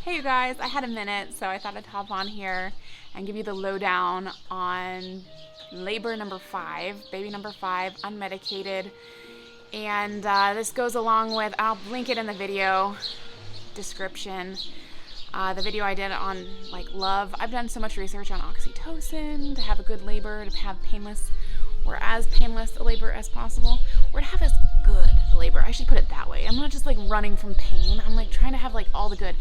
Hey you guys, I had a minute, so I thought I'd hop on here and give you the lowdown on labor number 5, baby number 5, unmedicated. And this goes along with, I'll link it in the video description, the video I did on love. I've done so much research on oxytocin to have a good labor, to have painless or as painless a labor as possible, or to have as good a labor. I should put it that way. I'm not just running from pain. I'm trying to have all the good.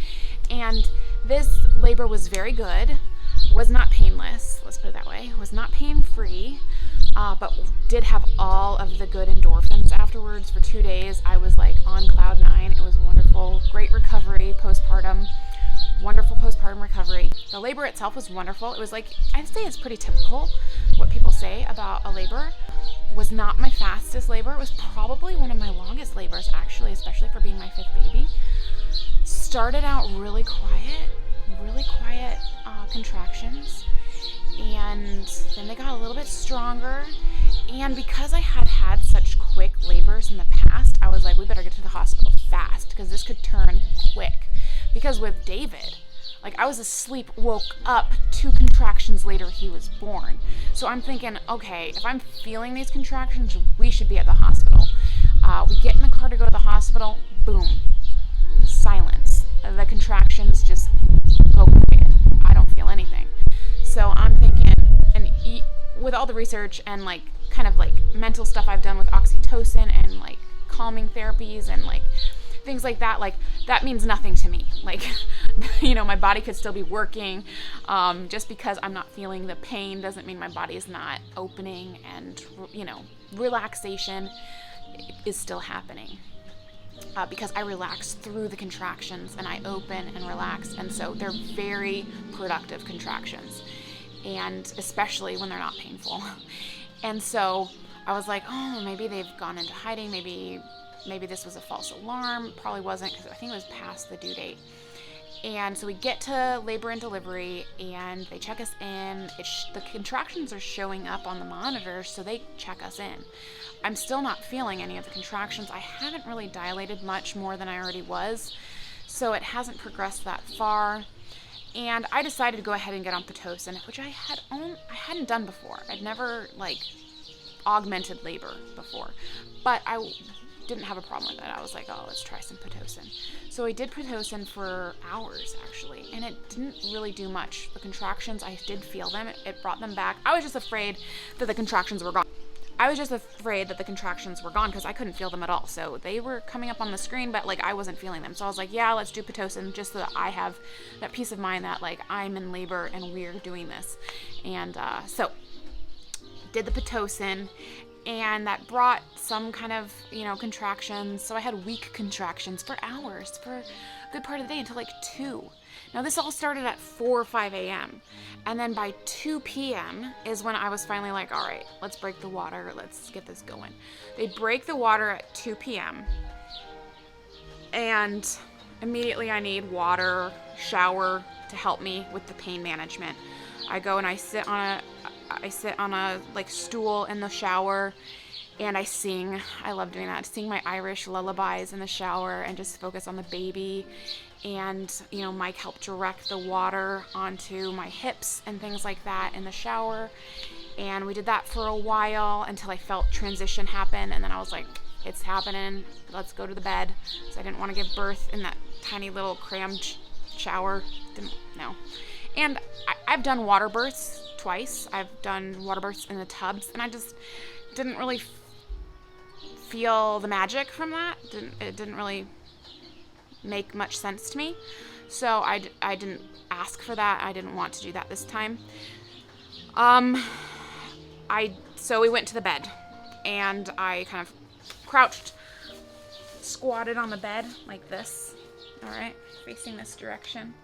And this labor was very good, was not painless, let's put it that way, was not pain-free, but did have all of the good endorphins afterwards. For 2 days, I was on cloud 9. It was wonderful, great recovery, postpartum, wonderful postpartum recovery. The labor itself was wonderful. It was I'd say it's pretty typical what people say about a labor. Was not my fastest labor. It was probably one of my longest labors, actually, especially for being my 5th baby. Started out really quiet contractions, and then they got a little bit stronger. And because I had such quick labors in the past, I was like, we better get to the hospital fast because this could turn quick. Because with David, I was asleep, woke up 2 contractions later, he was born. So I'm thinking, okay, if I'm feeling these contractions, we should be at the hospital. We get in the car to go to the hospital, boom, silence. The contractions just go quiet. I don't feel anything. So I'm thinking, and with all the research and mental stuff I've done with oxytocin and calming therapies and things like that, that means nothing to me. My body could still be working. Just because I'm not feeling the pain doesn't mean my body is not opening, and relaxation is still happening. Because I relax through the contractions and I open and relax, and so they're very productive contractions, and especially when they're not painful. And so I was like, oh, maybe they've gone into hiding, maybe this was a false alarm. Probably wasn't, because I think it was past the due date. And so we get to labor and delivery, and they check us in. The contractions are showing up on the monitor, so they check us in. I'm still not feeling any of the contractions. I haven't really dilated much more than I already was, so it hasn't progressed that far. And I decided to go ahead and get on Pitocin, which I hadn't done before. I'd never augmented labor before, but I didn't have a problem with it. I was like, oh, let's try some Pitocin. So I did Pitocin for hours, actually, and it didn't really do much. The contractions, I did feel them. It brought them back. I was just afraid that the contractions were gone. Because I couldn't feel them at all. So they were coming up on the screen, but I wasn't feeling them. So I was like, yeah, let's do Pitocin, just so that I have that peace of mind that I'm in labor and we're doing this. And so did the Pitocin, and that brought some kind of, contractions. So I had weak contractions for hours, for a good part of the day, until 2. Now this all started at 4 or 5 a.m. And then by 2 p.m. is when I was finally all right, let's break the water. Let's get this going. They break the water at 2 p.m. And immediately I need water, shower to help me with the pain management. I go and I sit on a stool in the shower, and I sing. I love doing that. Sing my Irish lullabies in the shower and just focus on the baby. And Mike helped direct the water onto my hips and things like that in the shower. And we did that for a while until I felt transition happen, and then I was like, it's happening, let's go to the bed. So I didn't want to give birth in that tiny little crammed shower. And I've done water births twice. I've done water births in the tubs, and I just didn't really feel the magic from that. It didn't really make much sense to me. So I didn't ask for that. I didn't want to do that this time. So we went to the bed, and I kind of crouched, squatted on the bed like this, all right, facing this direction.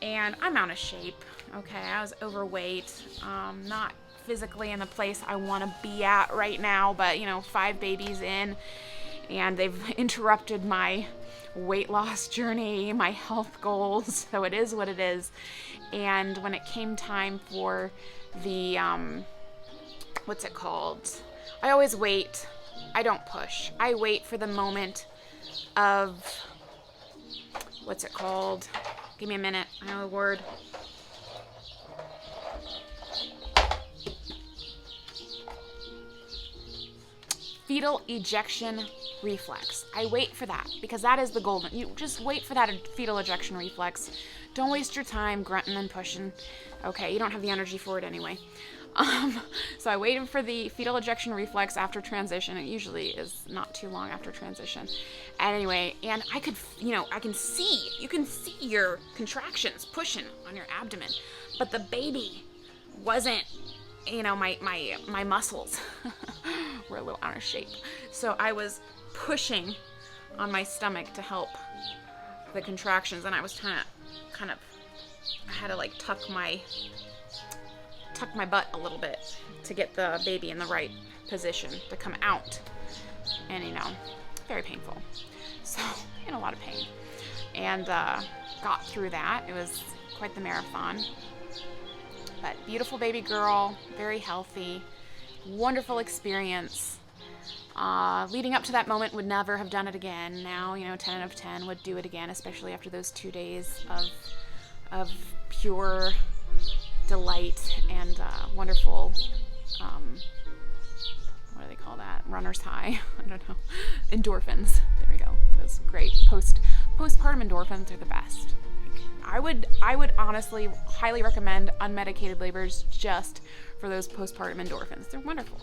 And I'm out of shape, okay? I was overweight, not physically in the place I want to be at right now, but 5 babies in, and they've interrupted my weight loss journey, my health goals, so it is what it is. And when it came time for the, what's it called? I always wait. I don't push. I wait for the moment of, what's it called? Give me a minute. I know the word. Fetal ejection reflex. I wait for that because that is the golden. You just wait for that fetal ejection reflex. Don't waste your time grunting and pushing. Okay, you don't have the energy for it anyway. So I waited for the fetal ejection reflex after transition. It usually is not too long after transition. And anyway, and I could, you can see your contractions pushing on your abdomen, but the baby wasn't, my muscles were a little out of shape. So I was pushing on my stomach to help the contractions, and I was kind of, I had to like tuck my butt a little bit to get the baby in the right position to come out. And very painful. So in a lot of pain. And got through that. It was quite the marathon. But beautiful baby girl, very healthy, wonderful experience. Leading up to that moment, would never have done it again. Now, 10 out of 10 would do it again, especially after those 2 days of pure delight and wonderful, what do they call that? Runner's high. I don't know. Endorphins. There we go. Those great postpartum endorphins are the best. I would honestly highly recommend unmedicated labors just for those postpartum endorphins. They're wonderful.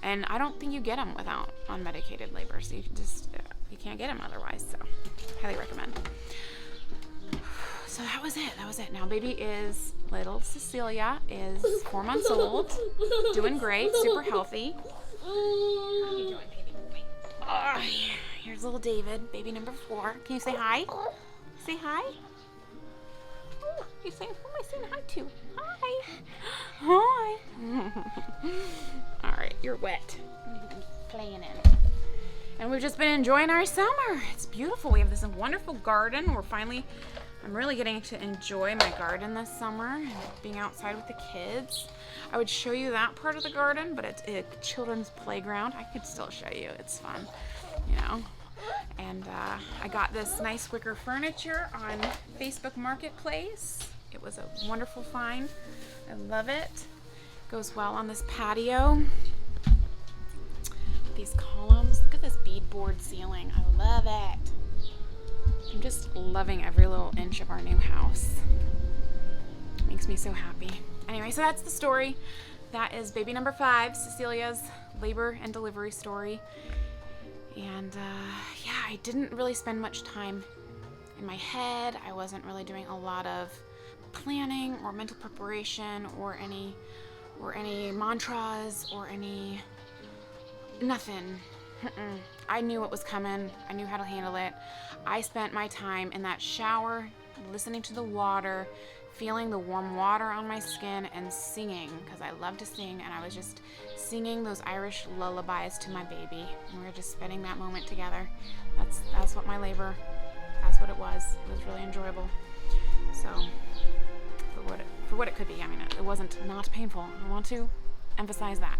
And I don't think you get them without unmedicated labors. You can't get them otherwise. So highly recommend. So that was it. Now little Cecilia is 4 months old, doing great, super healthy. How are you doing, baby boy? Here's little David, baby number 4. Can you say hi? Say hi. Who am I saying hi to? Hi. All right, you're wet. Playing in. And we've just been enjoying our summer. It's beautiful. We have this wonderful garden. I'm really getting to enjoy my garden this summer and being outside with the kids. I would show you that part of the garden, but it's a children's playground. I could still show you. It's fun, And I got this nice wicker furniture on Facebook Marketplace. It was a wonderful find. I love it. Goes well on this patio. These columns. Look at this beadboard ceiling. I love it. I'm just loving every little inch of our new house. Makes me so happy. Anyway, so that's the story. That is baby number 5, Cecilia's labor and delivery story. And I didn't really spend much time in my head. I wasn't really doing a lot of planning or mental preparation or any mantras or nothing. I knew what was coming. I knew how to handle it. I spent my time in that shower, listening to the water, feeling the warm water on my skin, and singing, because I love to sing, and I was just singing those Irish lullabies to my baby, and we were just spending that moment together. That's what my labor, that's what it was. It was really enjoyable. So, for what it could be, it wasn't not painful. I want to emphasize that.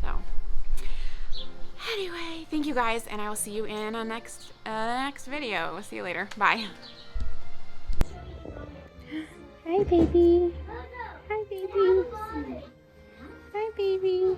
So, anyway, thank you guys, and I will see you in a next video. See you later. Bye. Hi, baby. Hi, baby. Hi, baby.